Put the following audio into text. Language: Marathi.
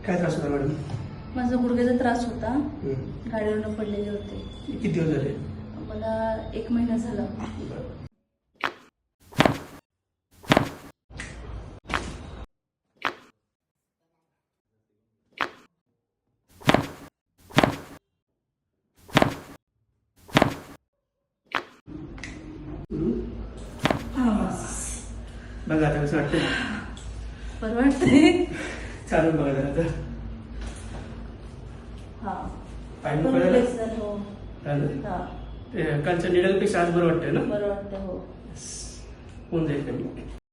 काय त्रास होता मॅडम? माझा गुडघ्याचा त्रास होता. गाडीवरून पडलेले होते. किती दिवस झाले? मला 1 महिना झाला. बघा आता कसं वाटतंय? बरं वाटतंय. चालून बघा जरा आता. हा पाय बरं दुखायला वाटतंय. हो. लागलं? हा ते कालच्या निडलपेक्षा आज बरं वाटतंय ना? बरं वाटतंय. हो. होऊन जाईल कमी.